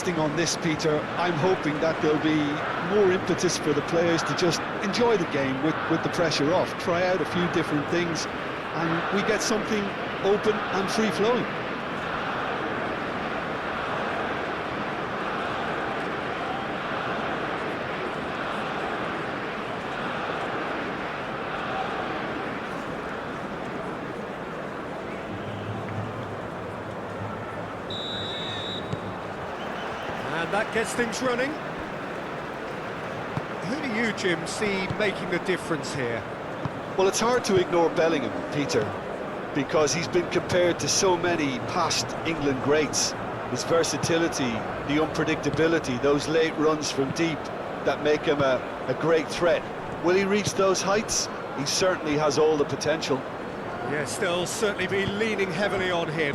On this, Peter, I'm hoping that there'll be more impetus for the players to just enjoy the game with the pressure off, try out a few different things, and we get something open and free-flowing. And that gets things running. Who do you, Jim, see making the difference here? Well, it's hard to ignore Bellingham, Peter, because he's been compared to so many past England greats. His versatility, the unpredictability, those late runs from deep that make him a great threat. Will he reach those heights? He certainly has all the potential. Yes, they'll certainly be leaning heavily on him.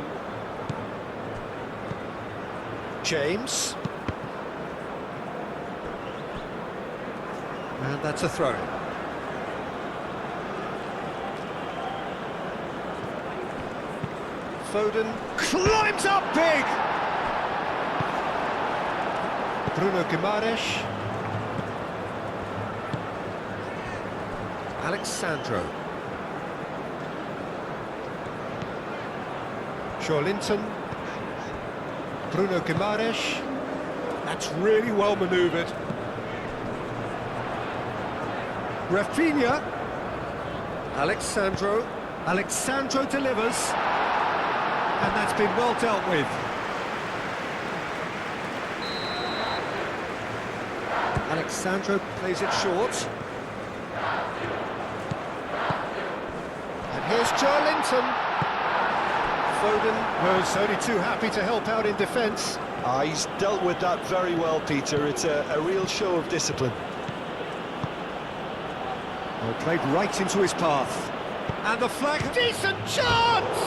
James. And that's a throw. Foden climbs up big! Bruno Guimaraes. Alexandro. Linton. Bruno Guimaraes. That's really well manoeuvred. Rafinha. Alexandro delivers. And that's been well dealt with. Alexandro plays it short. And here's Linton. Foden was only too happy to help out in defence. He's dealt with that very well, Peter. It's a real show of discipline. Well, played right into his path. And the flag, decent chance!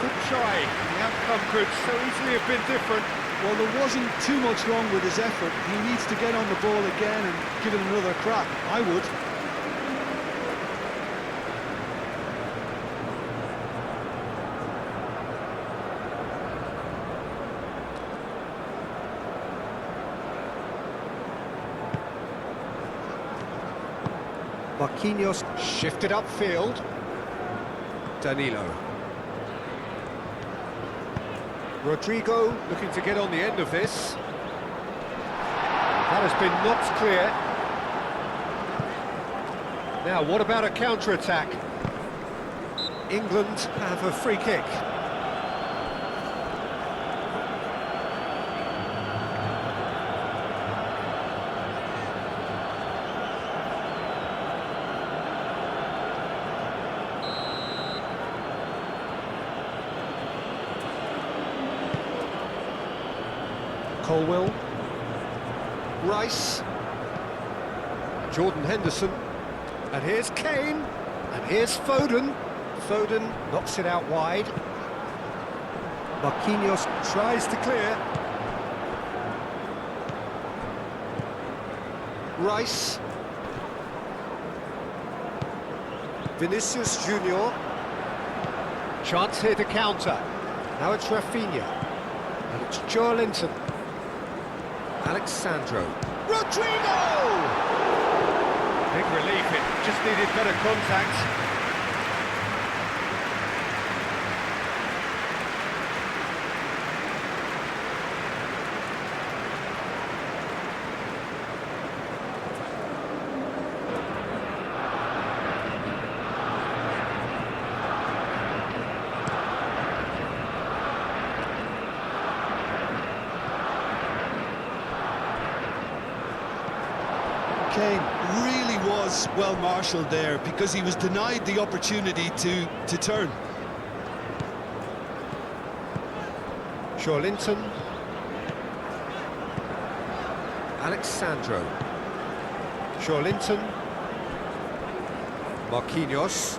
Good try. The outcome could so easily have been different. Well, there wasn't too much wrong with his effort. He needs to get on the ball again and give it another crack. I would. Marquinhos shifted upfield. Danilo. Rodrigo looking to get on the end of this. That has been knocked clear. Now, what about a counter-attack? England have a free kick. Colwell, Rice, Jordan Henderson, and here's Kane, and here's Foden. Foden knocks it out wide. Marquinhos tries to clear. Rice. Vinicius Junior. Chance here to counter. Now it's Rafinha, and it's Linton. Alexandro. Rodrigo! Big relief, it just needed better contact. Kane really was well marshalled there because he was denied the opportunity to turn. Linton. Alexandro. Linton. Marquinhos.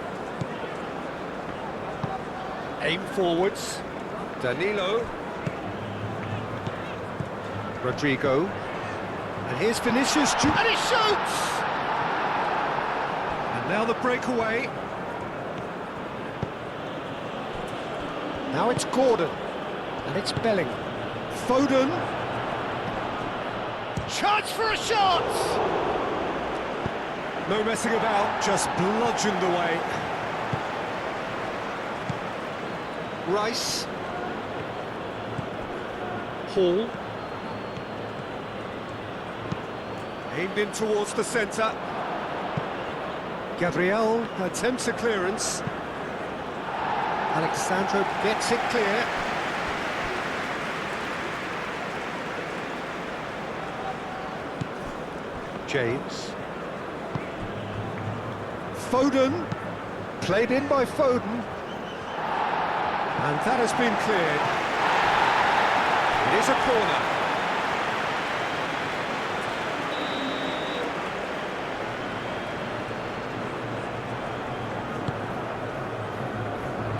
Aim forwards. Danilo. Rodrigo. And here's Vinicius, and he shoots! And now the breakaway. Now it's Gordon, and it's Bellingham. Foden. Chance for a shot! No messing about, just bludgeoned away. Rice. Hall. Aimed in towards the centre. Gabriel attempts a clearance. Alexandro gets it clear. James. Foden. Played in by Foden. And that has been cleared. It is a corner.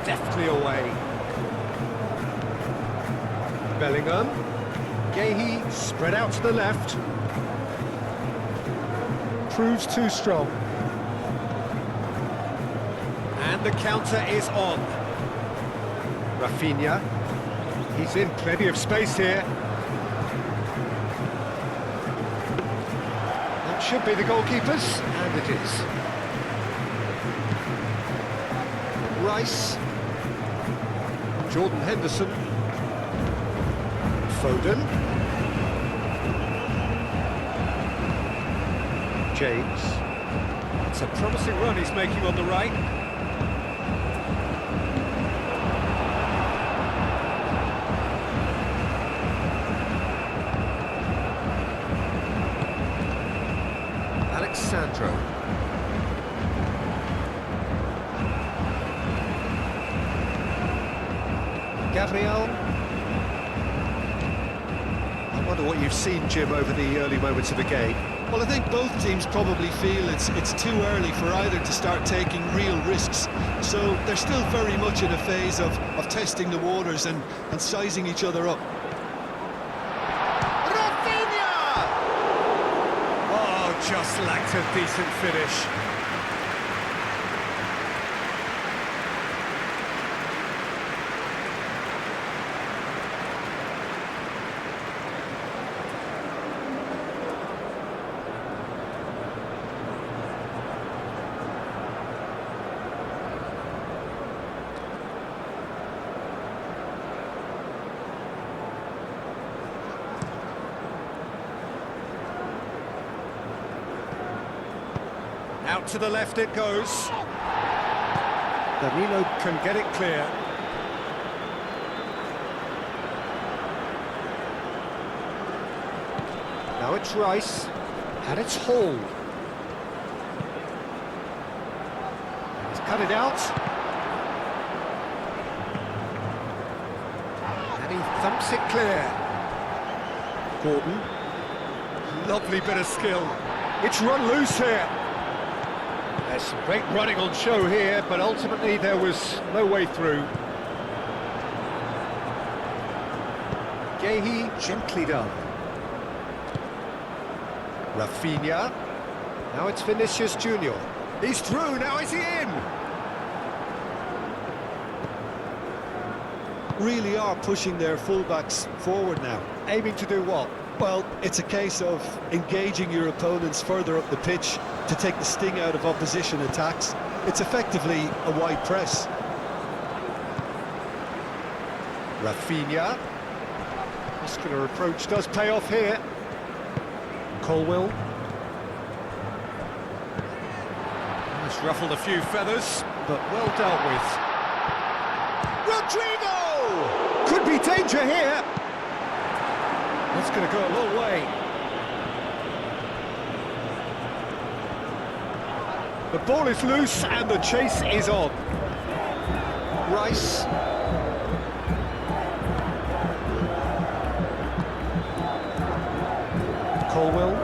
Deftly away. Bellingham. Gahey spread out to the left. Proves too strong. And the counter is on. Rafinha. He's in plenty of space here. That should be the goalkeepers, and it is. Rice. Jordan Henderson. Foden. James. It's a promising run he's making on the right. Alexandro. Gabriel. I wonder what you've seen, Jim, over the early moments of the game. Well, I think both teams probably feel it's too early for either to start taking real risks. So they're still very much in a phase of testing the waters and sizing each other up. Rafinha! Oh, just lacked a decent finish. Out to the left it goes. Danilo can get it clear. Now it's Rice, and it's Hall. He's cut it out. And he thumps it clear. Gordon. Lovely bit of skill. It's run loose here. There's some great running on show here, but ultimately there was no way through. Gahey gently done. Rafinha. Now it's Vinicius Junior. He's through, now is he in? Really are pushing their fullbacks forward now. Aiming to do what? Well, it's a case of engaging your opponents further up the pitch to take the sting out of opposition attacks. It's effectively a wide press. Rafinha. Muscular approach does pay off here. Colwill. He's ruffled a few feathers, but well dealt with. Rodrigo! Could be danger here. That's going to go a long way. The ball is loose and the chase is on. Rice. Colwill.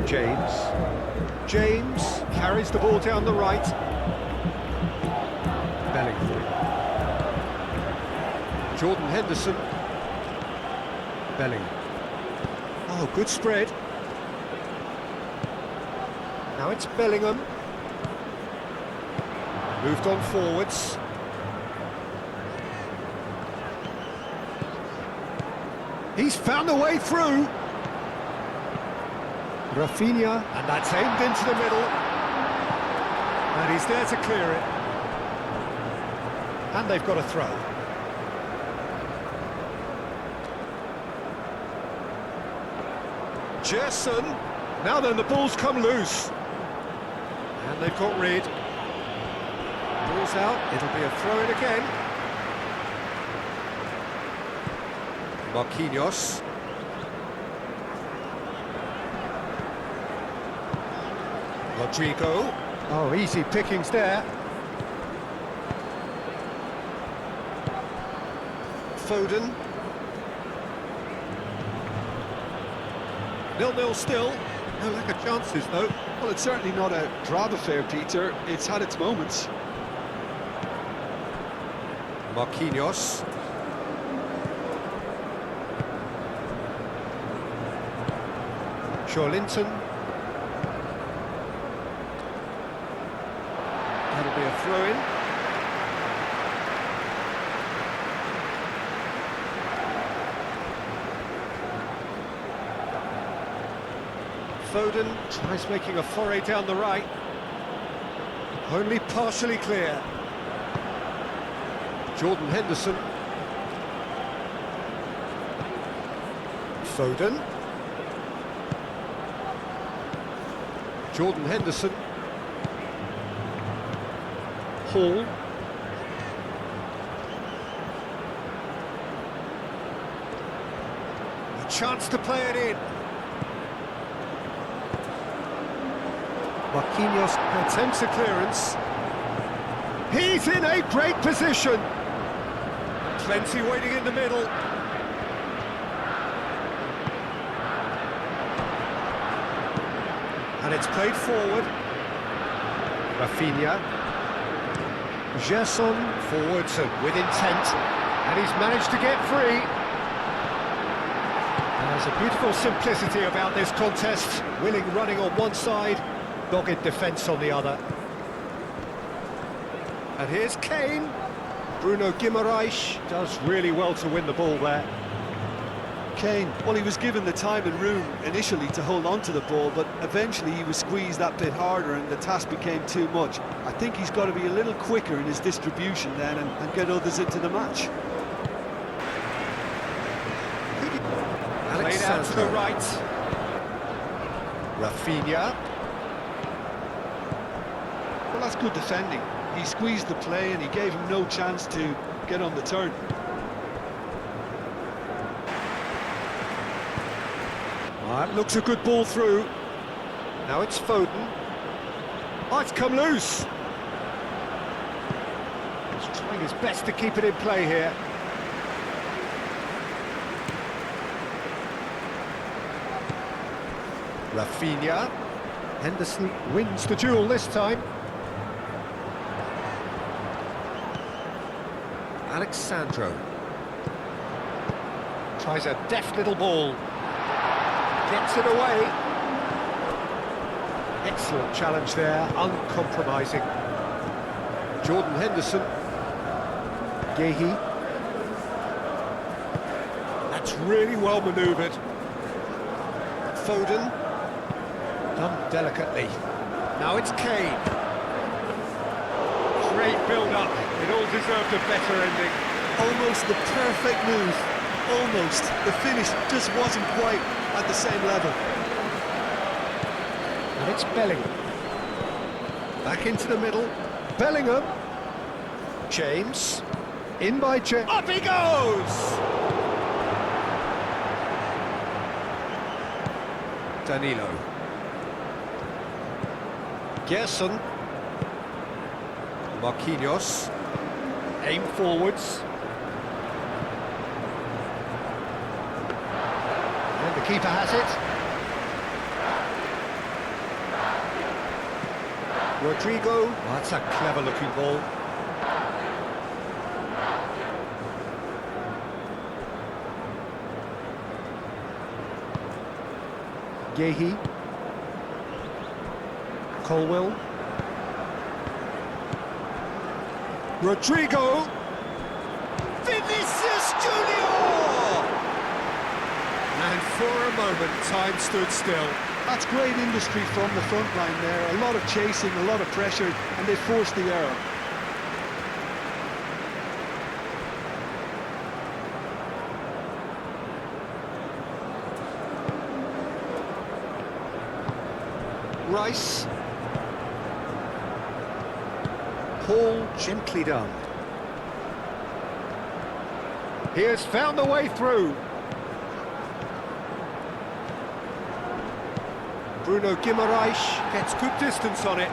James. James carries the ball down the right. Bellingham. Jordan Henderson. Bellingham. Oh, good spread. Now it's Bellingham. Moved on forwards. He's found a way through. Rafinha, and that's aimed into the middle. And he's there to clear it. And they've got a throw. Gerson. Now then, the ball's come loose. And they've got rid. Ball's out, it'll be a throw-in again. Marquinhos. Rodrigo. Oh, easy pickings there. Foden. 0-0 still. No lack of chances, though. Well, it's certainly not a drab affair, Peter. It's had its moments. Marquinhos. Linton. That'll be a throw-in. Foden tries making a foray down the right. Only partially clear. Jordan Henderson. Foden. Jordan Henderson. Hall. A chance to play it in. Marquinhos attempts a clearance. He's in a great position. Plenty waiting in the middle. And it's played forward. Rafinha. Gerson forwards and with intent. And he's managed to get free. There's a beautiful simplicity about this contest. Willing running on one side, dogged defence on the other. And here's Kane. Bruno Guimaraes does really well to win the ball there. Kane, well, he was given the time and room initially to hold on to the ball, but eventually he was squeezed that bit harder and the task became too much. I think he's got to be a little quicker in his distribution then and get others into the match. Played out to the right. Rafinha. Well, that's good defending. He squeezed the play and he gave him no chance to get on the turn. That looks a good ball through. Now it's Foden. Oh, it's come loose. He's trying his best to keep it in play here. Rafinha. Henderson wins the duel this time. Alexandro. Tries a deft little ball. Gets it away. Excellent challenge there, uncompromising. Jordan Henderson. Gehi. That's really well manoeuvred. Foden. Done delicately. Now it's Kane. Great build-up. It all deserved a better ending. Almost the perfect move. Almost. The finish just wasn't quite at the same level. And it's Bellingham. Back into the middle. Bellingham. James. In by James. Up he goes! Danilo. Gerson. Marquinhos. Aim forwards. And the keeper has it. Rodrigo. Oh, that's a clever looking ball. Gehi. Colwell. Rodrigo. Vinicius Junior! And for a moment, time stood still. That's great industry from the front line there. A lot of chasing, a lot of pressure, and they forced the error. Rice. Paul, gently done. He has found the way through. Bruno Guimaraes gets good distance on it.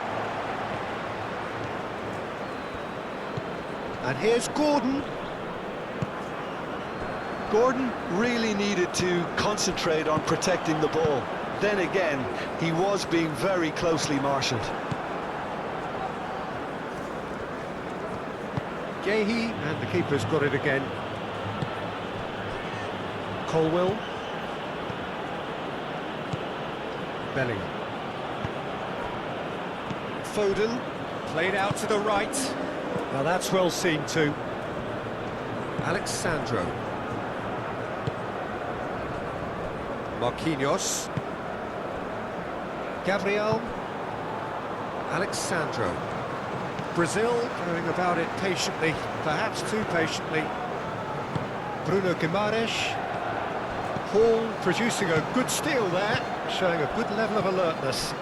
And here's Gordon. Gordon really needed to concentrate on protecting the ball. Then again, he was being very closely marshalled. Gehi, and the keeper's got it again. Colwell. Bellingham. Foden, played out to the right. Now that's well seen too. Alexandro. Marquinhos. Gabriel. Alexandro. Brazil going about it patiently, perhaps too patiently. Bruno Guimaraes. Hall producing a good steal there, showing a good level of alertness.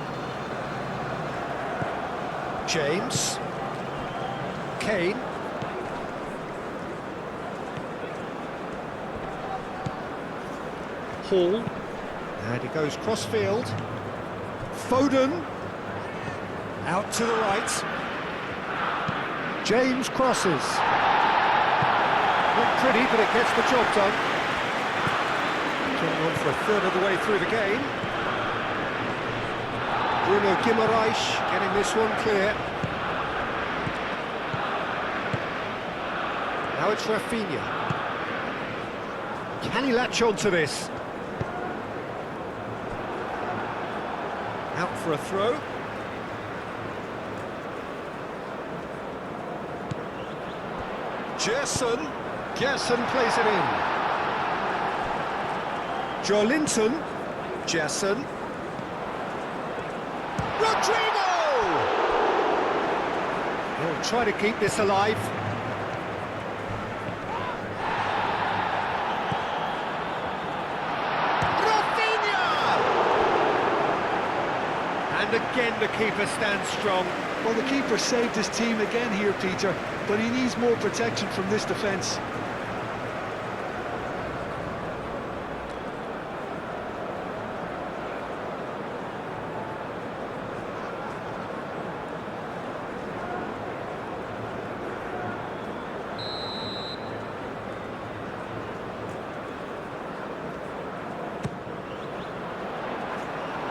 James. Kane. Hall. And he goes cross-field. Foden. Out to the right. James crosses. Not pretty, but it gets the job done. Getting on for a third of the way through the game. Bruno Guimaraes getting this one clear. Now it's Rafinha. Can he latch on to this? Out for a throw. Gerson plays it in. Joelinton. Gerson. Rodrigo! He'll try to keep this alive. Rafinha! And again the keeper stands strong. Well, the keeper saved his team again here, Peter, but he needs more protection from this defence.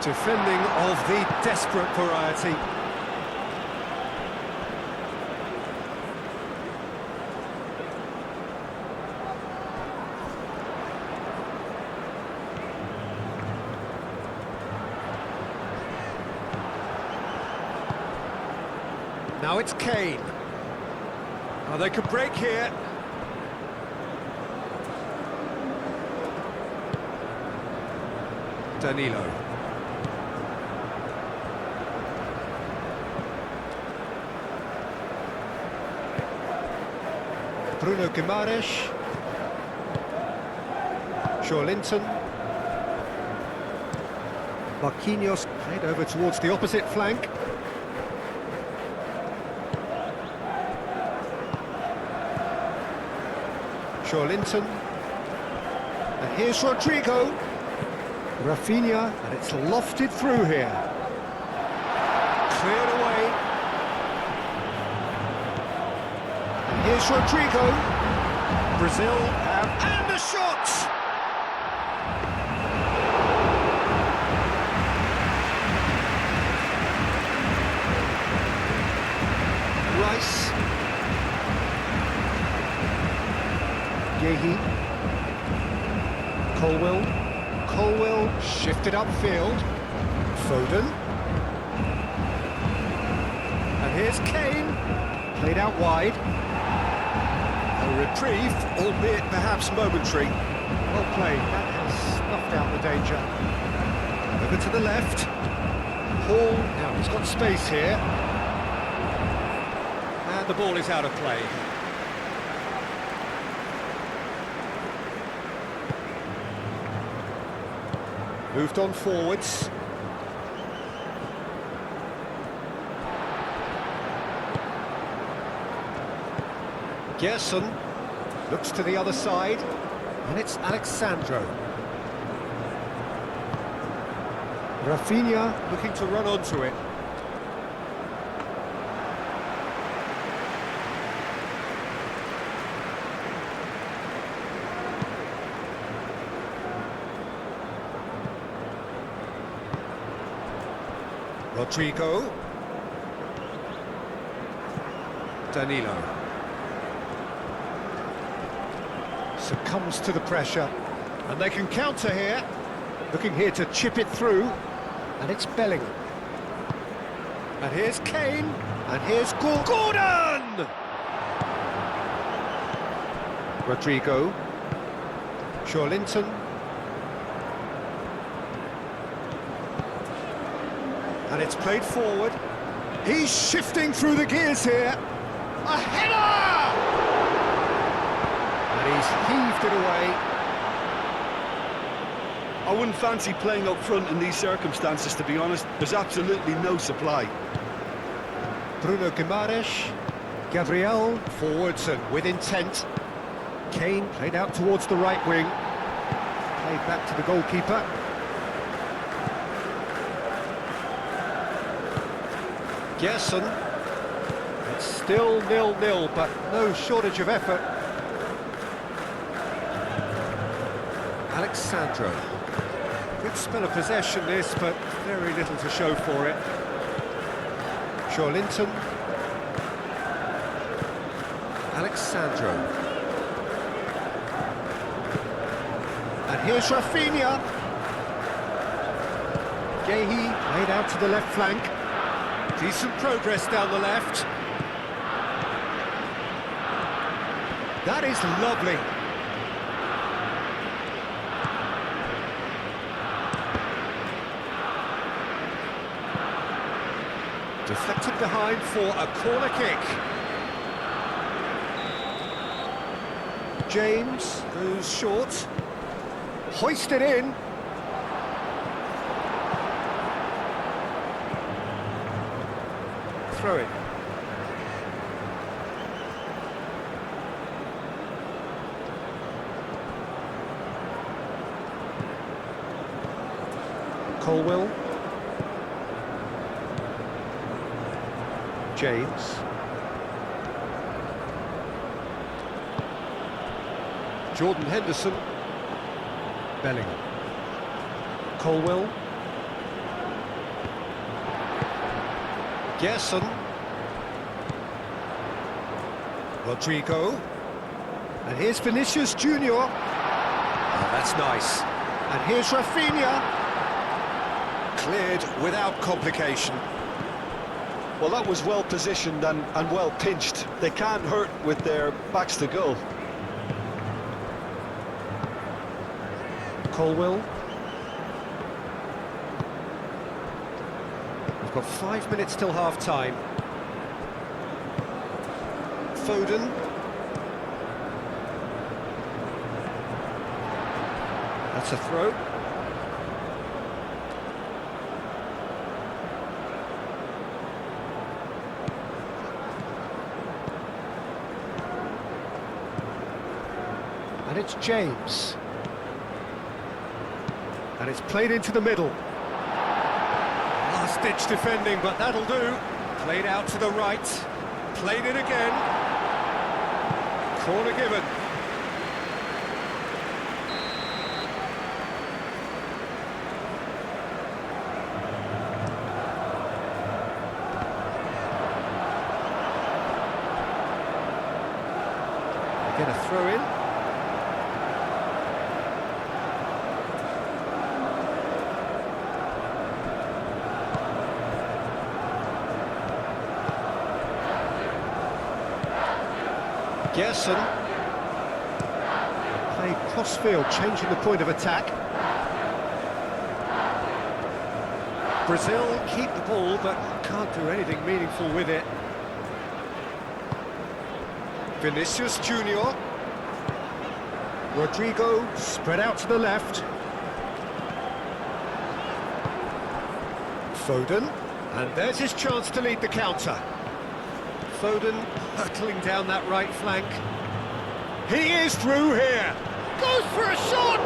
Defending of the desperate variety. Now it's Kane. Oh, they could break here. Danilo. Bruno Guimaraes. Joelinton. Marquinhos played over towards the opposite flank. Joelinton. And here's Rodrigo. Rafinha, and it's lofted through here. Cleared away. And here's Rodrigo. Brazil have... And the shot! Rice. Gehi. Colwell shifted upfield. Foden. And here's Kane. Played out wide. A reprieve, albeit perhaps momentary. Well played. That has snuffed out danger. Over to the left. Hall, now he's got space here. And the ball is out of play. Moved on forwards. Gerson looks to the other side, and it's Alexandro. Rafinha looking to run onto it. Rodrigo. Danilo. Succumbs to the pressure, and they can counter here. Looking here to chip it through, and it's Bellingham. And here's Kane, and here's Gordon! Rodrigo. Shawlinton. And it's played forward. He's shifting through the gears here. A header! And he's heaved it away. I wouldn't fancy playing up front in these circumstances, to be honest. There's absolutely no supply. Bruno Guimaraes. Gabriel. Forwards and with intent. Kane played out towards the right wing. Played back to the goalkeeper. Gerson. It's still 0-0, but no shortage of effort. Alexandro. Good spell of possession this, but very little to show for it. Shawlinton. Alexandro. And here's Rafinha. Gehi played out to the left flank. Decent progress down the left. That is lovely. Deflected behind for a corner kick. James goes short. Hoisted in. Throw it. Colwell. James. Jordan Henderson. Bellingham. Colwell. Gerson. Rodrigo. And here's Vinicius Junior. Oh, that's nice. And here's Rafinha. Cleared without complication. Well, that was well positioned and well pinched. They can't hurt with their backs to goal. Colwell. We've got 5 minutes till half-time. Foden. That's a throw. And it's James. And it's played into the middle. Last-ditch defending, but that'll do. Played out to the right. Played it again. Corner given. Get a throw in. Gerson. Played cross-field, changing the point of attack. Brazil keep the ball, but can't do anything meaningful with it. Vinicius Junior. Rodrigo spread out to the left. Foden, and there's his chance to lead the counter. Foden hurtling down that right flank. He is through here. Goes for a shot!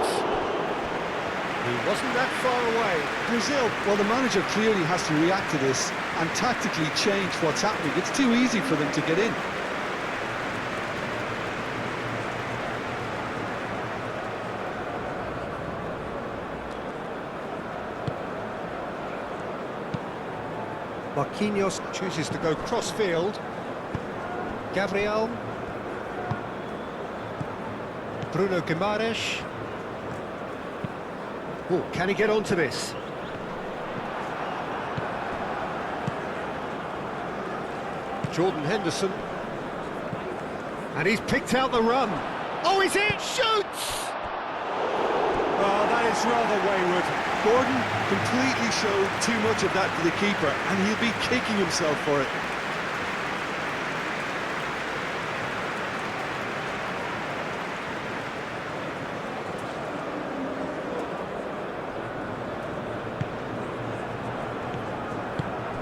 He wasn't that far away. Brazil, well, the manager clearly has to react to this and tactically change what's happening. It's too easy for them to get in. Marquinhos chooses to go cross-field. Gabriel. Bruno Guimaraes. Oh, can he get onto this? Jordan Henderson. And he's picked out the run. Oh, he's in! Shoots! Oh, that is rather wayward. Gordon completely showed too much of that to the keeper, and he'll be kicking himself for it.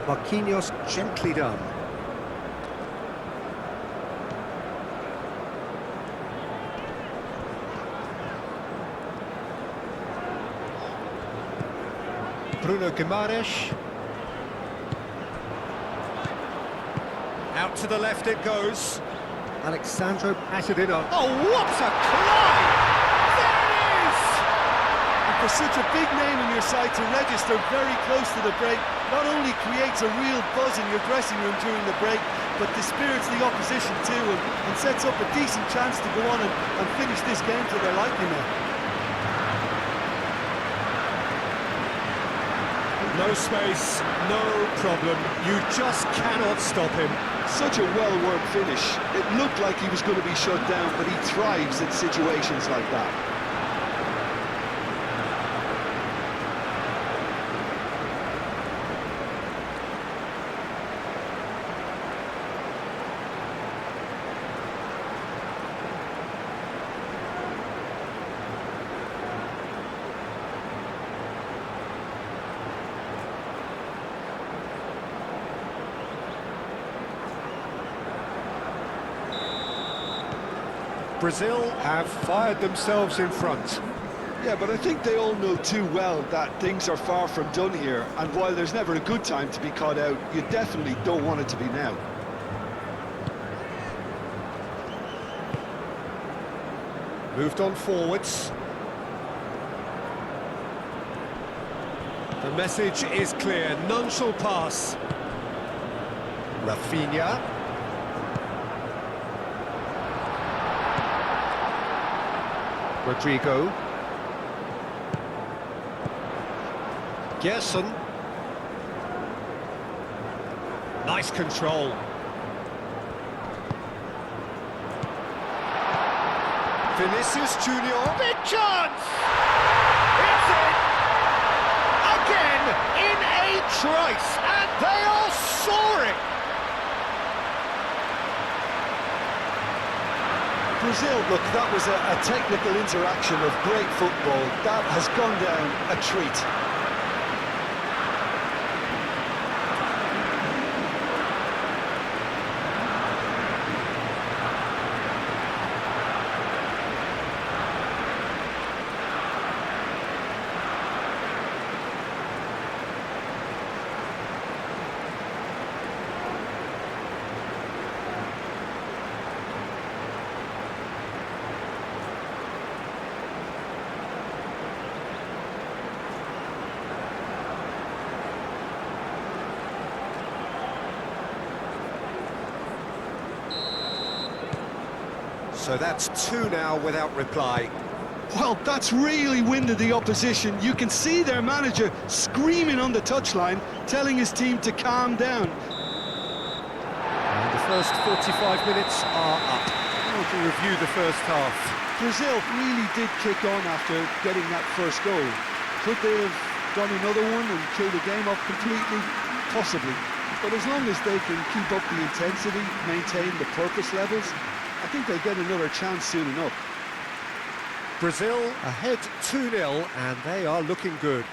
Marquinhos gently done. Bruno Guimaraes. Out to the left it goes. Alexandro Pasadena. Oh, what a climb! There it is! And for such a big name in your side to register very close to the break, not only creates a real buzz in your dressing room during the break, but dispirits the opposition too, and sets up a decent chance to go on and finish this game to their liking now. No space, no problem. You just cannot stop him. Such a well-worked finish. It looked like he was going to be shut down, but he thrives in situations like that. Brazil have fired themselves in front. Yeah, but I think they all know too well that things are far from done here, and while there's never a good time to be caught out, you definitely don't want it to be now. Moved on forwards. The message is clear, none shall pass. Rafinha. Rodrigo. Gerson. Nice control. Vinicius Junior. Big chance! It's in! Again in a trice, and they are soaring! Brazil, look, that was a technical interaction of great football. That has gone down a treat. So that's two now without reply. Well, that's really winded the opposition. You can see their manager screaming on the touchline, telling his team to calm down. And the first 45 minutes are up. Now to review the first half. Brazil really did kick on after getting that first goal. Could they have gone another one and killed the game off completely? Possibly. But as long as they can keep up the intensity, maintain the purpose levels, I think they'll get another chance soon enough. Brazil ahead 2-0 and they are looking good.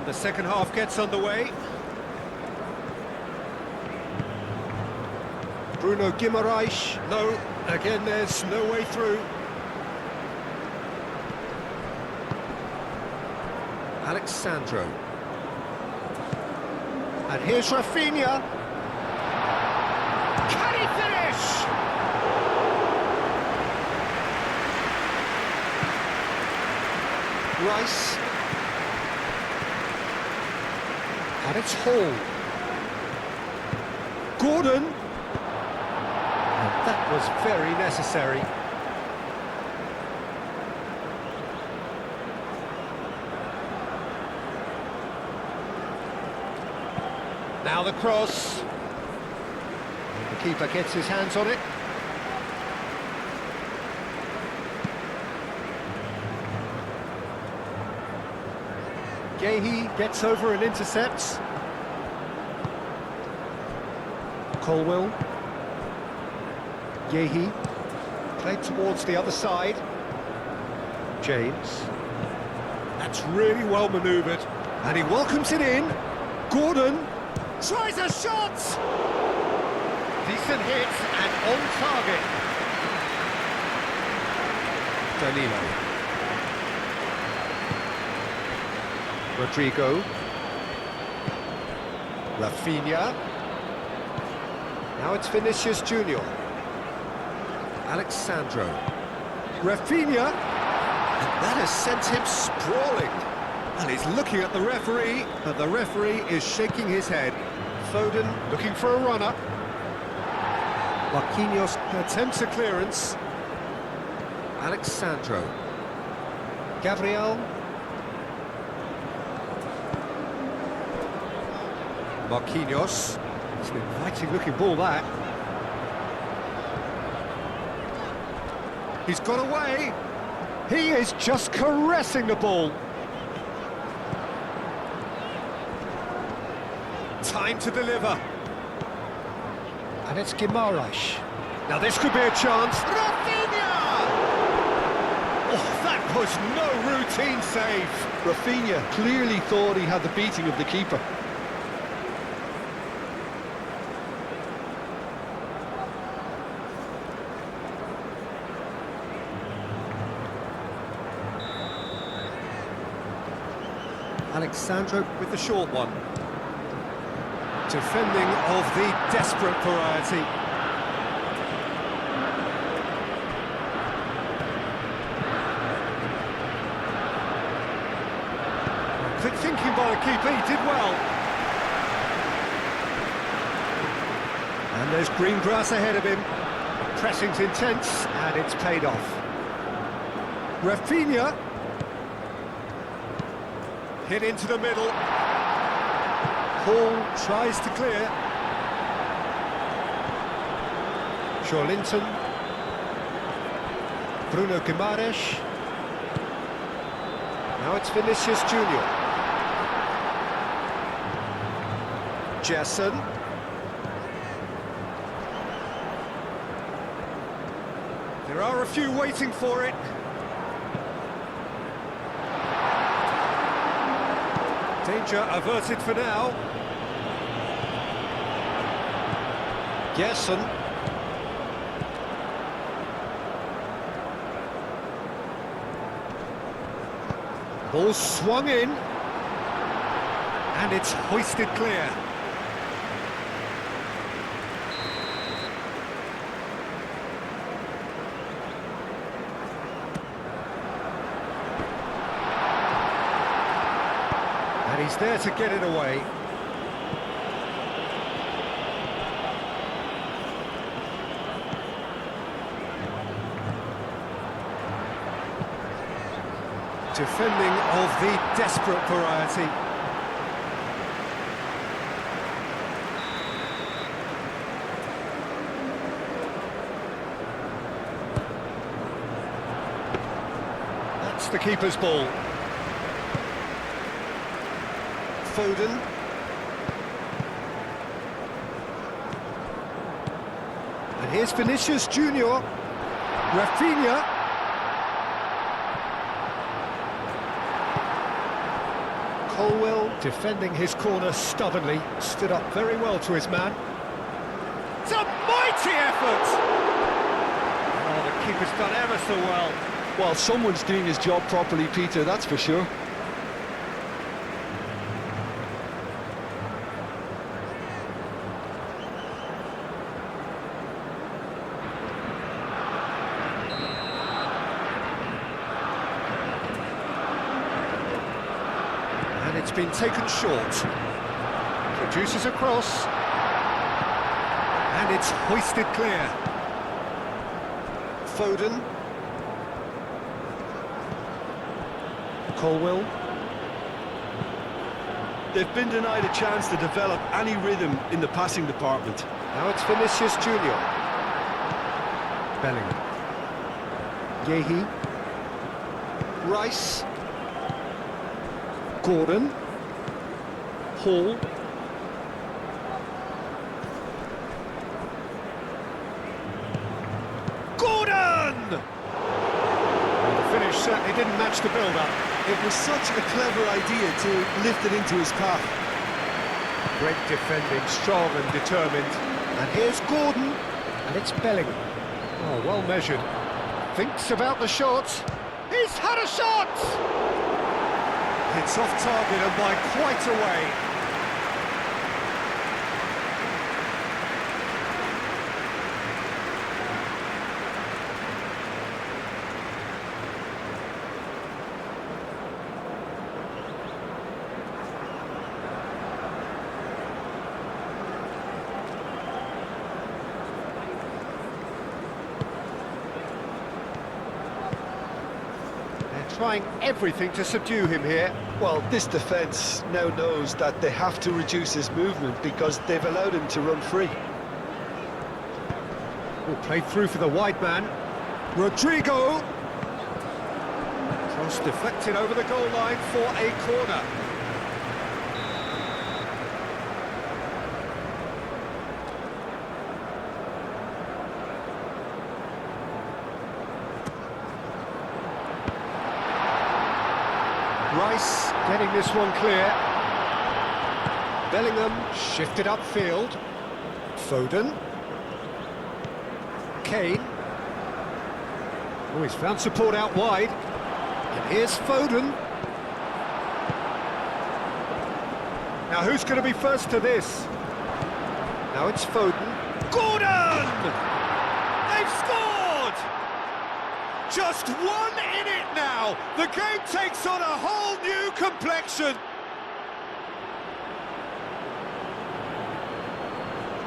And the second half gets underway. Bruno Guimaraes. No, again there's no way through. Alexandro. And here's Rafinha. Can he finish? Rice. And it's Hall. Gordon. And that was very necessary. Now the cross. The keeper gets his hands on it. Gehi gets over and intercepts. Colwell. Gehi. Played towards the other side. James. That's really well manoeuvred. And he welcomes it in. Gordon. Tries a shot! Decent hit and on target. Danilo. Rodrigo. Rafinha. Now it's Vinicius Junior. Alexandro. Rafinha. And that has sent him sprawling. And he's looking at the referee, but the referee is shaking his head. Foden looking for a runner. Marquinhos attempts a clearance. Alexandro. Gabriel. Marquinhos. It's an inviting looking ball, that. He's got away. He is just caressing the ball. Time to deliver. And it's Guimaraes. Now this could be a chance. Rafinha! Oh, that was no routine save. Rafinha clearly thought he had the beating of the keeper. Alexandro with the short one. Defending of the desperate variety. Quick thinking by the keeper, he did well. And there's green grass ahead of him. Pressing's intense, and it's paid off. Rafinha. Hit into the middle. Hall tries to clear. Linton. Bruno Guimaraes. Now it's Vinicius Junior. Jason. There are a few waiting for it. Danger averted for now. Gerson. Ball swung in. And it's hoisted clear. And he's there to get it away. Defending of the desperate variety. That's the keeper's ball. Foden. And here's Vinicius Junior. Rafinha. Colwell defending his corner stubbornly, stood up very well to his man. It's a mighty effort! Oh, the keeper's done ever so well. Well, someone's doing his job properly, Peter, that's for sure. And it's been taken short. Produces a cross. And it's hoisted clear. Foden. Colwell. They've been denied a chance to develop any rhythm in the passing department. Now it's Vinicius Junior. Bellingham. Yehi. Rice. Gordon. Hall. Gordon! Well, the finish certainly didn't match the build-up. It was such a clever idea to lift it into his path. Great defending, strong and determined. And here's Gordon, and it's Bellingham. Oh, well measured. Thinks about the shot. He's had a shot! It's off target and by quite a way. Trying everything to subdue him here. Well, this defence now knows that they have to reduce his movement because they've allowed him to run free. All played through for the wide man. Rodrigo! Cross deflected over the goal line for a corner. Rice getting this one clear. Bellingham shifted upfield. Foden. Kane. Oh, he's found support out wide. And here's Foden. Now who's going to be first to this? Now it's Foden. Gordon! They've scored! Just 1 in it now. The game takes on a whole new complexion.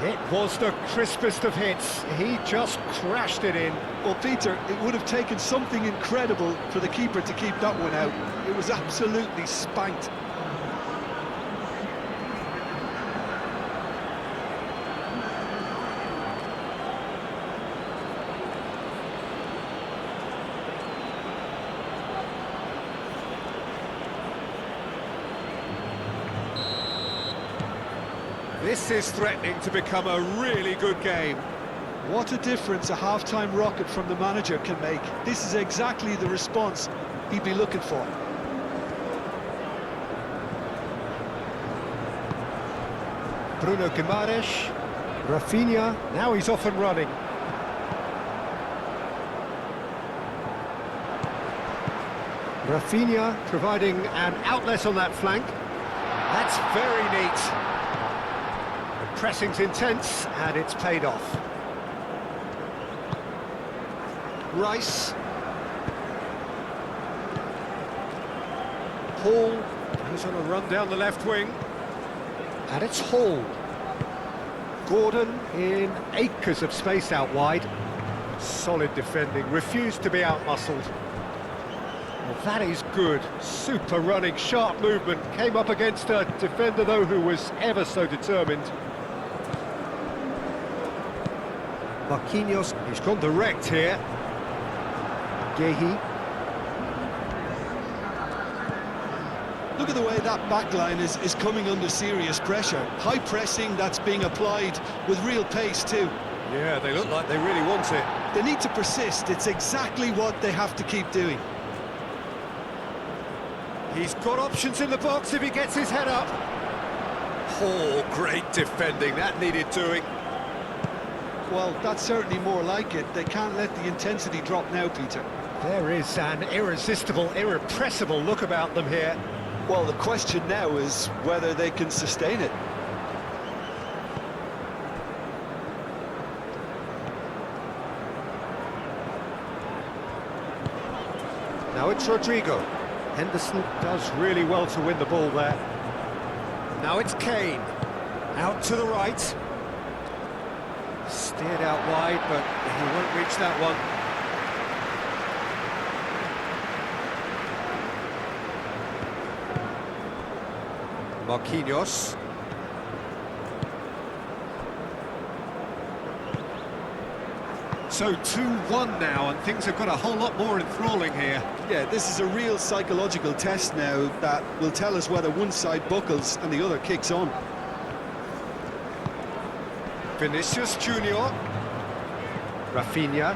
It was the crispest of hits. He just crashed it in. Well, Peter, it would have taken something incredible for the keeper to keep that one out. It was absolutely spanked. This is threatening to become a really good game. What a difference a half-time rocket from the manager can make. This is exactly the response he'd be looking for. Bruno Guimaraes, Rafinha, now he's off and running. Rafinha providing an outlet on that flank. That's very neat. The pressing's intense and it's paid off. Rice. Hall goes on a run down the left wing. And it's Hall. Gordon in acres of space out wide. Solid defending, refused to be out-muscled. Well, that is good. Super running, sharp movement. Came up against a defender, though, who was ever so determined. Marquinhos, he's gone direct here. Yehi. Look at the way that back line is coming under serious pressure. High pressing that's being applied with real pace too. Yeah, they look like they really want it. They need to persist. It's exactly what they have to keep doing. He's got options in the box if he gets his head up. Oh, great defending, that needed doing. Well, that's certainly more like it. They can't let the intensity drop now, Peter. There is an irresistible, irrepressible look about them here. Well, the question now is whether they can sustain it. Now it's Rodrigo. Henderson does really well to win the ball there. Now it's Kane. Out to the right. Steered out wide, but he won't reach that one. Marquinhos. So 2-1 now, and things have got a whole lot more enthralling here. Yeah, this is a real psychological test now that will tell us whether one side buckles and the other kicks on. Vinicius Junior. Rafinha.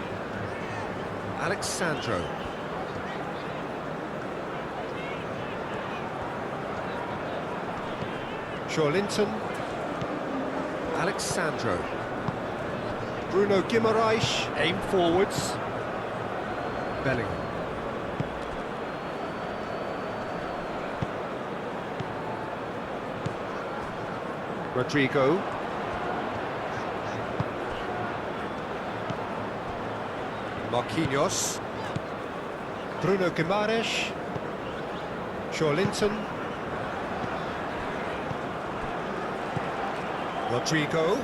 Alexandro. Linton. Alexandro. Bruno Guimaraes, aim forwards. Bellingham. Rodrigo. Marquinhos. Bruno Guimaraes. Linton. Rodrigo.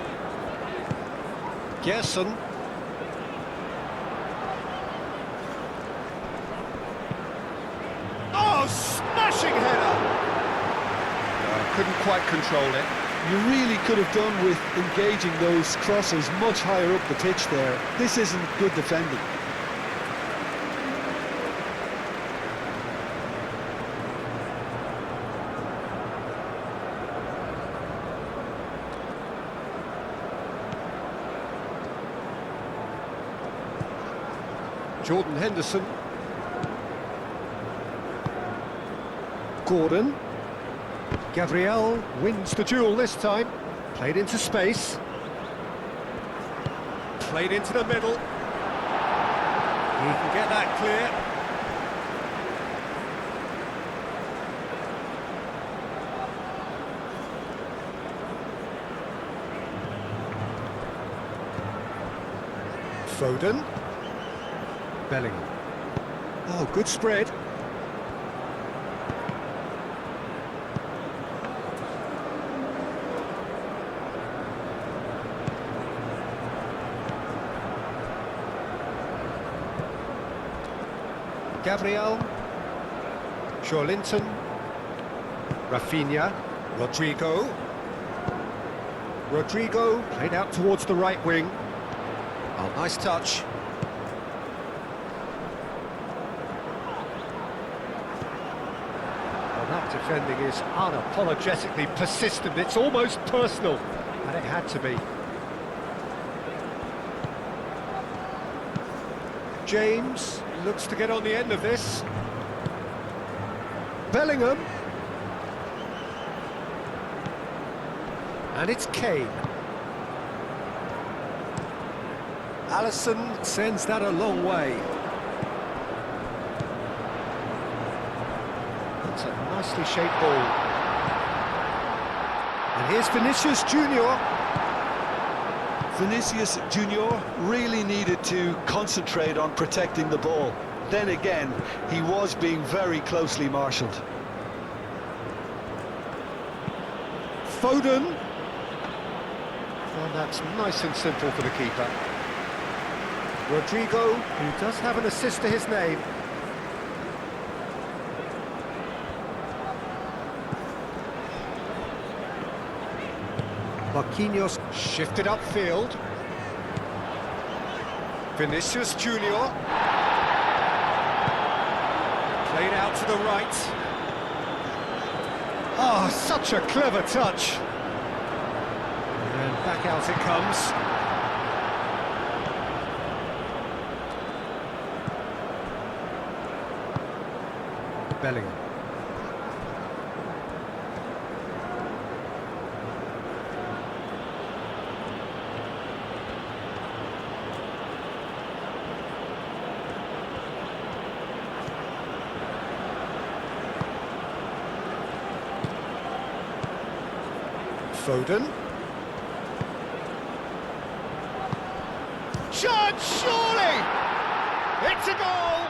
Gerson. Oh, smashing header! Couldn't quite control it. You really could have done with engaging those crosses much higher up the pitch there. This isn't good defending. Jordan Henderson. Gordon. Gabriel wins the duel this time. Played into space. Played into the middle. He can get that clear. Foden. Bellingham. Oh, good spread. Gabriel. Linton. Rafinha. Rodrigo. Rodrigo played out towards the right wing. Oh, nice touch. That defending is unapologetically persistent. It's almost personal, and it had to be. James looks to get on the end of this. Bellingham. And it's Kane. Alisson sends that a long way. It's a nicely shaped ball. And here's Vinicius Junior. Vinicius Junior really needed to concentrate on protecting the ball. Then again, he was being very closely marshalled. Foden. And that's nice and simple for the keeper. Rodrigo, who does have an assist to his name. Marquinhos shifted upfield. Vinicius Junior. Played out to the right. Oh, such a clever touch. And back out it comes. Bellingham. Foden. Chance, surely! It's a goal!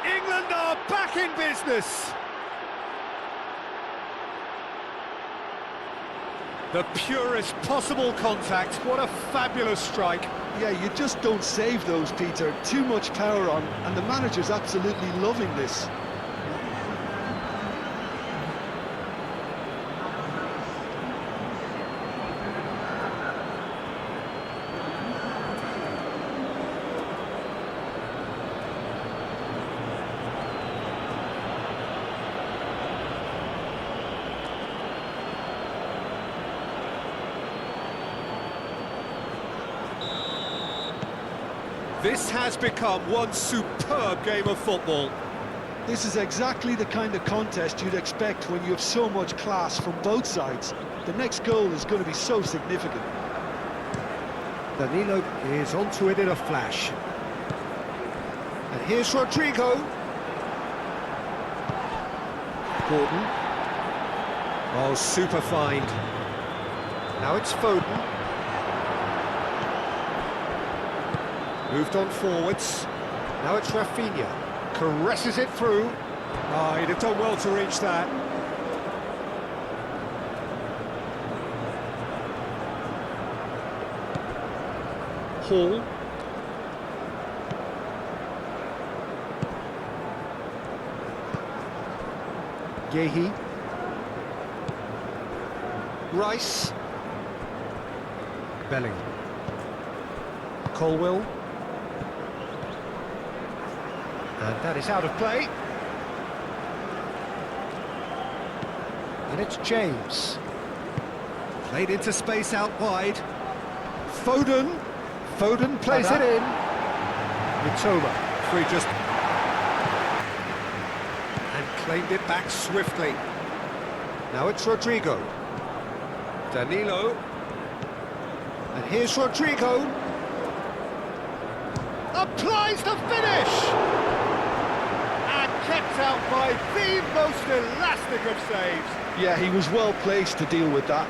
England are back in business! The purest possible contact. What a fabulous strike. Yeah, you just don't save those, Peter. Too much power on, and the manager's absolutely loving this. This has become one superb game of football. This is exactly the kind of contest you'd expect when you have so much class from both sides. The next goal is going to be so significant. Danilo is onto it in a flash. And here's Rodrigo. Gordon. Oh, super find. Now it's Foden. Moved on forwards. Now it's Rafinha. Caresses it through. Oh, he'd have done well to reach that. Hall. Yehi. Rice. Bellingham. Colwill. And that is out of play. And it's James. Played into space out wide. Foden. Foden plays it in. Mitoma. Free just... And claimed it back swiftly. Now it's Rodrigo. Danilo. And here's Rodrigo. Applies the finish! Kept out by the most elastic of saves. Yeah, he was well placed to deal with that.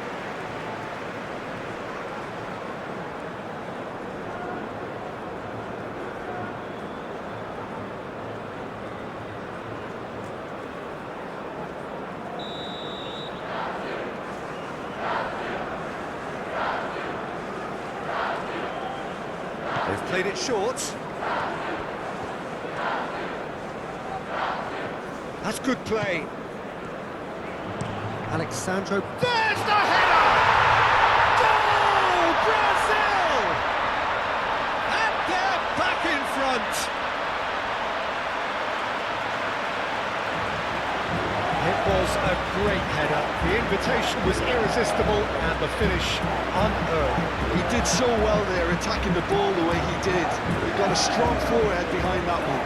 They've played it short. That's good play. Alexandro. There's the header! Goal! Brazil! And they're back in front. It was a great header. The invitation was irresistible and the finish unearned. He did so well there, attacking the ball the way he did. He got a strong forehead behind that one.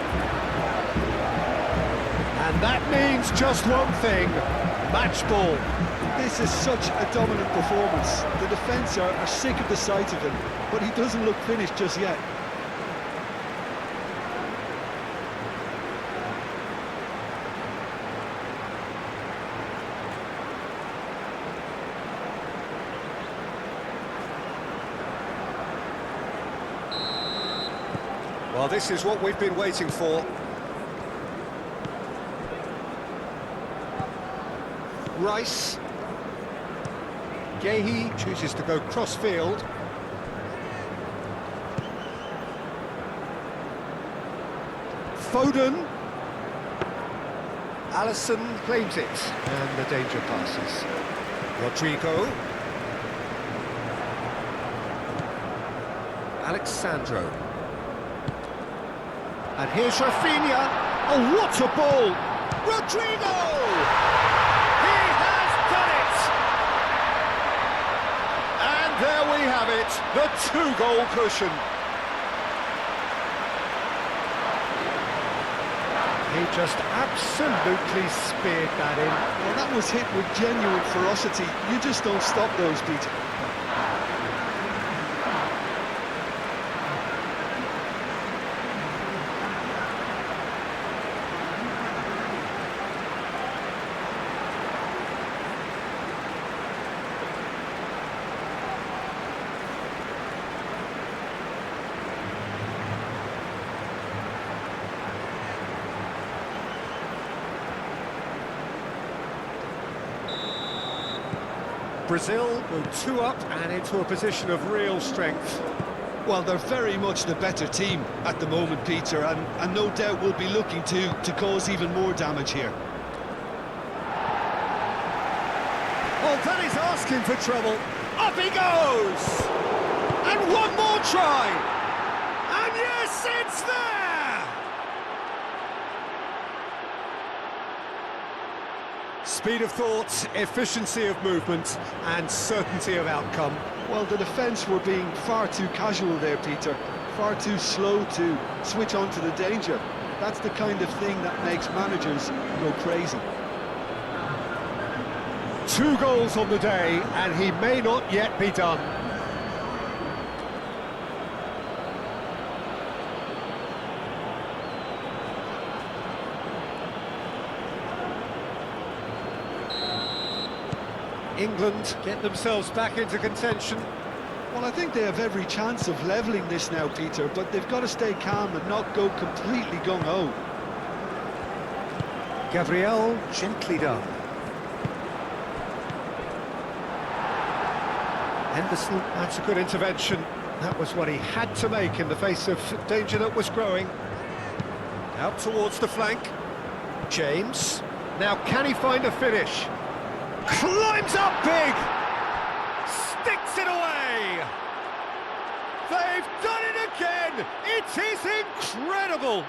And that means just one thing, match ball. This is such a dominant performance. The defence are sick of the sight of him, but he doesn't look finished just yet. Well, this is what we've been waiting for. Rice. Yehi chooses to go cross-field. Foden. Alisson claims it. And the danger passes. Rodrigo. Alexandro. And here's Rafinha. Oh, what a ball! Rodrigo! There we have it, the two-goal cushion. He just absolutely speared that in. Well, that was hit with genuine ferocity. You just don't stop those, Peter. Brazil go 2 up and into a position of real strength. Well, they're very much the better team at the moment, Peter, and no doubt will be looking to cause even more damage here. Well, that is asking for trouble. Up he goes! And one more try! And yes, it's there! Speed of thought, efficiency of movement, and certainty of outcome. Well, the defence were being far too casual there, Peter. Far too slow to switch on to the danger. That's the kind of thing that makes managers go crazy. 2 goals on the day, and he may not yet be done. England get themselves back into contention. Well, I think they have every chance of levelling this now, Peter, but they've got to stay calm and not go completely gung-ho. Gabriel, gently done. Henderson, that's a good intervention. That was what he had to make in the face of danger that was growing. Out towards the flank. James. Now, can he find a finish? Climbs up big! Sticks it away! They've done it again! It is incredible!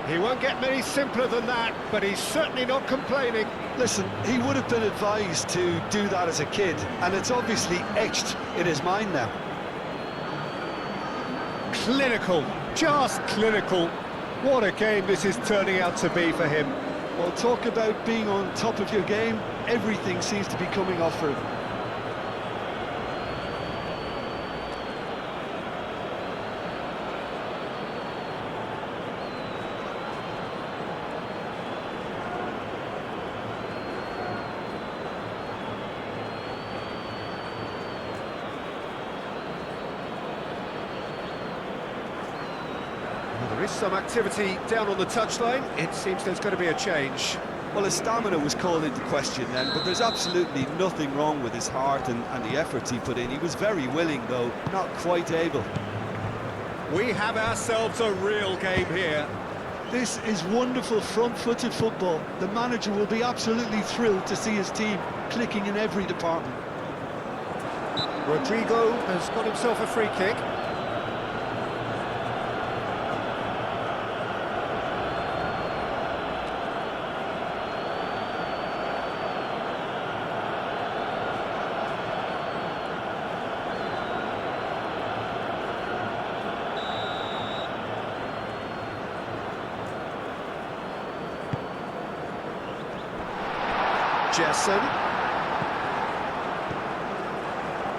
He won't get many simpler than that, but he's certainly not complaining. Listen, he would have been advised to do that as a kid, and it's obviously etched in his mind now. Clinical, just clinical. What a game this is turning out to be for him. Well, talk about being on top of your game. Everything seems to be coming off for him. There is some activity down on the touchline. It seems there's going to be a change. Well, his stamina was called into question then, but there's absolutely nothing wrong with his heart and the efforts he put in. He was very willing, though, not quite able. We have ourselves a real game here. This is wonderful front-footed football. The manager will be absolutely thrilled to see his team clicking in every department. Rodrigo has got himself a free kick.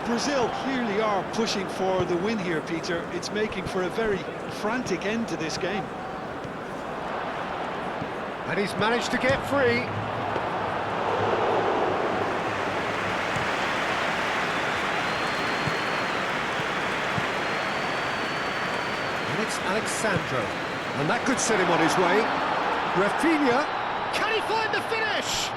Brazil clearly are pushing for the win here, Peter. It's making for a very frantic end to this game. And he's managed to get free. And it's Alexandro. And that could set him on his way. Rafinha, can he find the finish?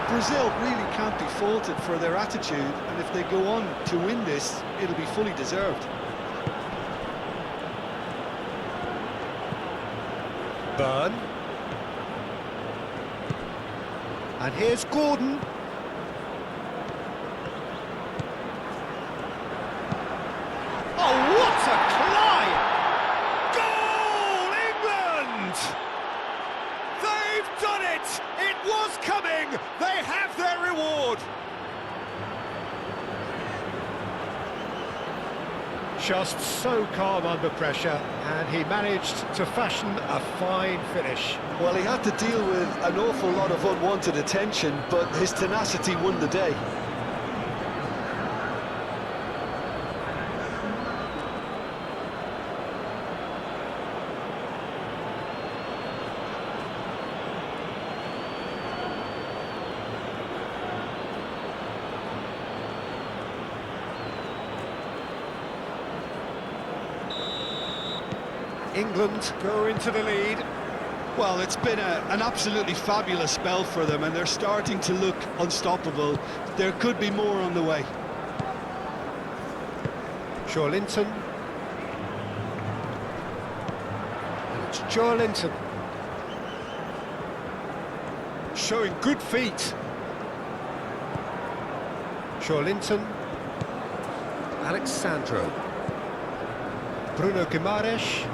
Brazil really can't be faulted for their attitude, and if they go on to win this, it'll be fully deserved. Burn. And here's Gordon. Oh, what a climb! Goal, England! They've done it! It was coming! They have their reward! Just so calm under pressure, and he managed to fashion a fine finish. Well, he had to deal with an awful lot of unwanted attention, but his tenacity won the day. England go into the lead. Well, it's been an absolutely fabulous spell for them, and they're starting to look unstoppable. There could be more on the way. Linton. And it's Linton. Showing good feet. Linton. Alexandro. Bruno Guimaraes.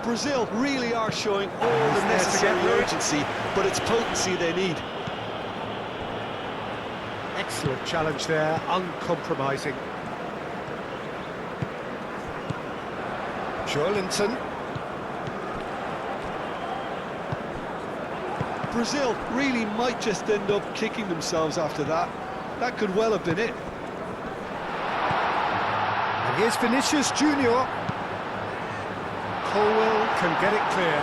Brazil really are showing all the necessary urgency, but it's potency they need. Excellent challenge there, uncompromising. Linton. Brazil really might just end up kicking themselves after that. That could well have been it. And here's Vinicius Junior. Colwell can get it clear.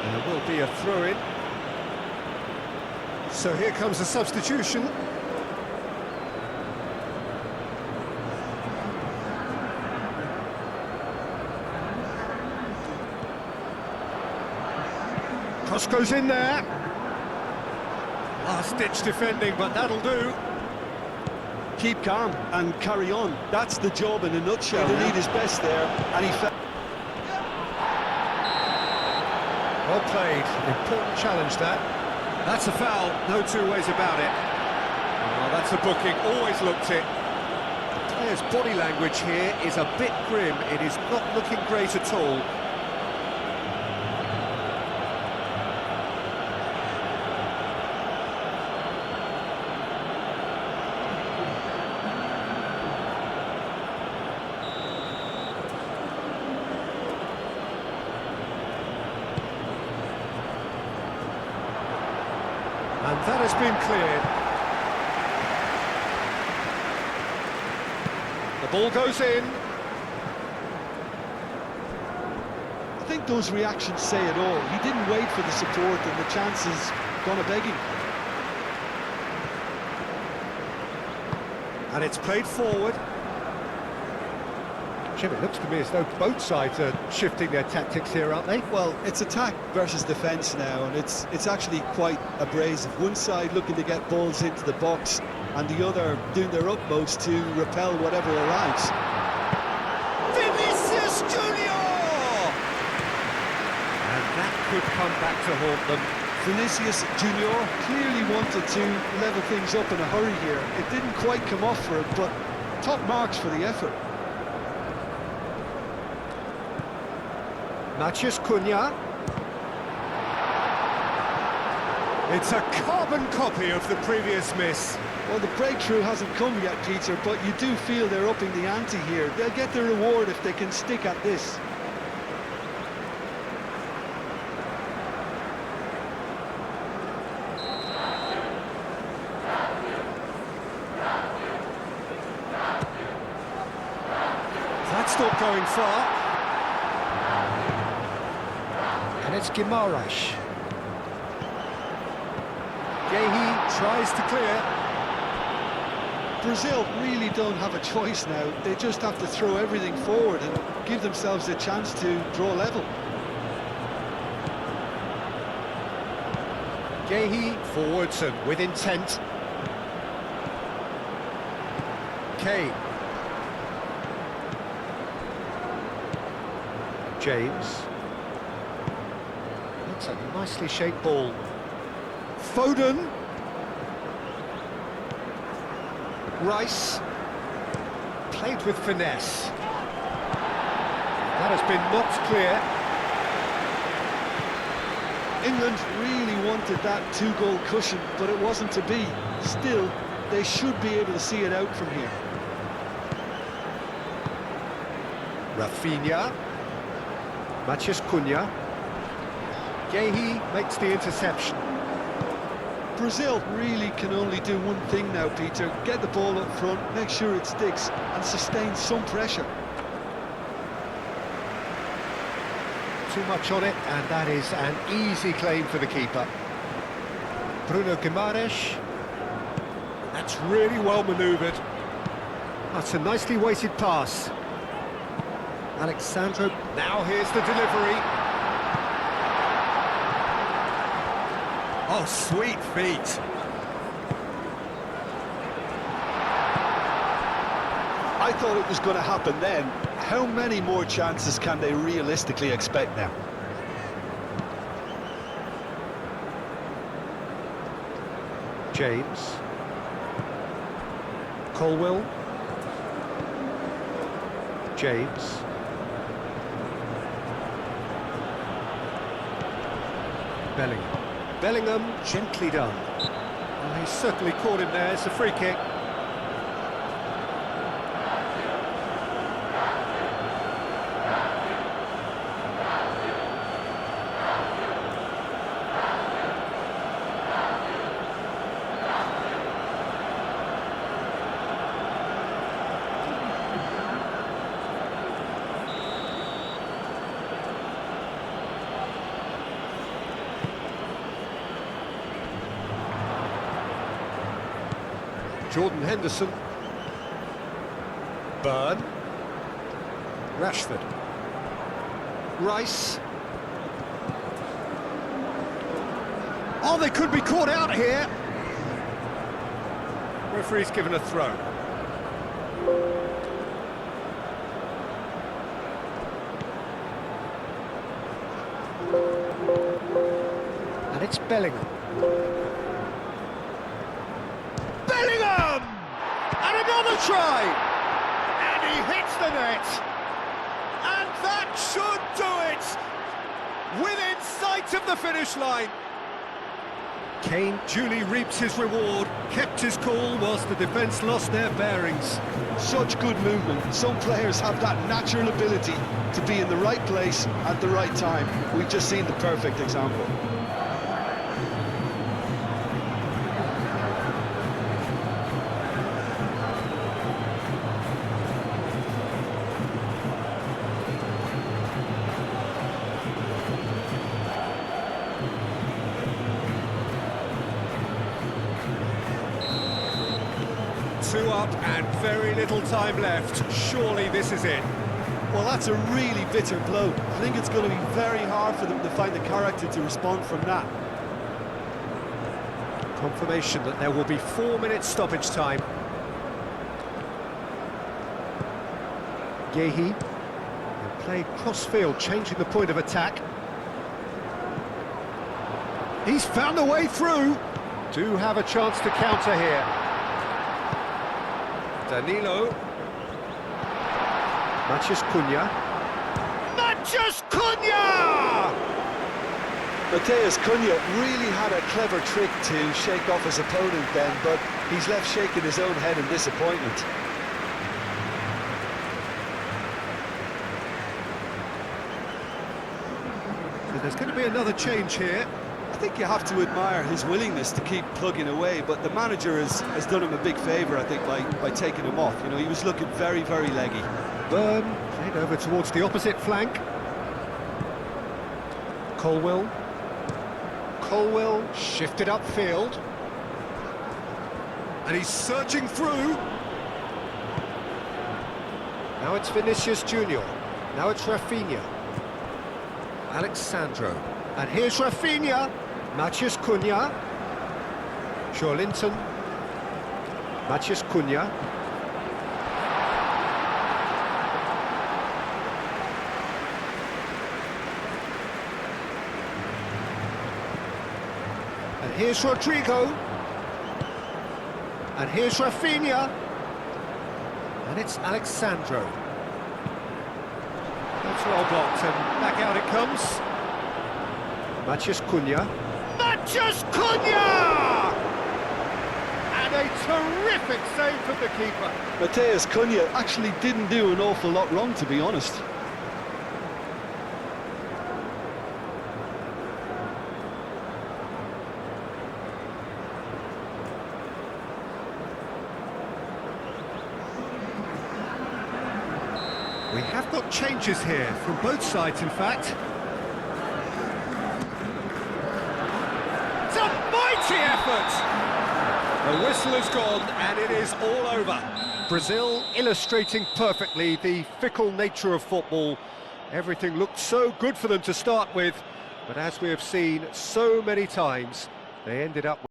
And there will be a throw-in. So here comes a substitution. Cross goes in there. Last-ditch defending, but that'll do. Keep calm and carry on. That's the job in a nutshell. He did his best there, and he fell. Well played. Important challenge, that. That's a foul, no two ways about it. Well, that's a booking, always looked it. The player's body language here is a bit grim. It is not looking great at all. And that has been cleared. The ball goes in. I think those reactions say it all. He didn't wait for the support, and the chances gone a-begging. And it's played forward. Jim, it looks to me as though both sides are shifting their tactics here, aren't they? Well, it's attack versus defence now, and it's actually quite abrasive. One side looking to get balls into the box, and the other doing their utmost to repel whatever arrives. Vinicius Junior! And that could come back to haunt them. Vinicius Junior clearly wanted to level things up in a hurry here. It didn't quite come off for him, but top marks for the effort. Matheus Cunha. It's a carbon copy of the previous miss. Well, the breakthrough hasn't come yet, Peter, but you do feel they're upping the ante here. They'll get the reward if they can stick at this. That's not going far. And it's Guimaraes. Gehi tries to clear. Brazil really don't have a choice now. They just have to throw everything forward and give themselves a chance to draw level. Gehi forwards and with intent. Kane. James. That's a nicely shaped ball. Foden. Rice. Played with finesse. That has been knocked clear. England really wanted that two-goal cushion, but it wasn't to be. Still, they should be able to see it out from here. Rafinha. Matheus Cunha. Gehi makes the interception. Brazil really can only do one thing now, Peter. Get the ball up front, make sure it sticks, and sustain some pressure. Too much on it, and that is an easy claim for the keeper. Bruno Guimaraes. That's really well manoeuvred. That's a nicely weighted pass. Alexandro, now here's the delivery. Oh, sweet feet. I thought it was going to happen then. How many more chances can they realistically expect now? James. Colwell. James. Bellingham, gently done. Well, he's certainly caught him there. It's a free kick. Jordan Henderson. Burn. Rashford. Rice. Oh, they could be caught out here. Referee's given a throw. And it's Bellingham. Bellingham! And another try! And he hits the net! And that should do it! Within sight of the finish line! Kane duly reaps his reward, kept his cool whilst the defence lost their bearings. Such good movement. Some players have that natural ability to be in the right place at the right time. We've just seen the perfect example. Two up and very little time left. Surely this is it. Well, that's a really bitter blow. I think it's going to be very hard for them to find the character to respond from that. Confirmation that there will be 4 minutes stoppage time. Yehi will play cross-field, changing the point of attack. He's found a way through. Do have a chance to counter here. Danilo. Matheus Cunha. Matheus Cunha! Matheus Cunha really had a clever trick to shake off his opponent then, but he's left shaking his own head in disappointment. So there's going to be another change here. I think you have to admire his willingness to keep plugging away, but the manager has done him a big favour, I think, by taking him off. You know, he was looking very, very leggy. Burn, played over towards the opposite flank. Colwell. Colwell shifted upfield. And he's searching through. Now it's Vinicius Junior. Now it's Rafinha. Alexandro. And here's Rafinha. Matheus Cunha. Joelinton. Matheus Cunha. And here's Rodrigo. And here's Rafinha. And it's Alexandro. That's well blocked, and back out it comes. Matheus Cunha. Matheus Cunha! And a terrific save from the keeper. Matheus Cunha actually didn't do an awful lot wrong, to be honest. We have got changes here, from both sides in fact. It's a mighty effort! The whistle is gone and it is all over. Brazil illustrating perfectly the fickle nature of football. Everything looked so good for them to start with, but as we have seen so many times, they ended up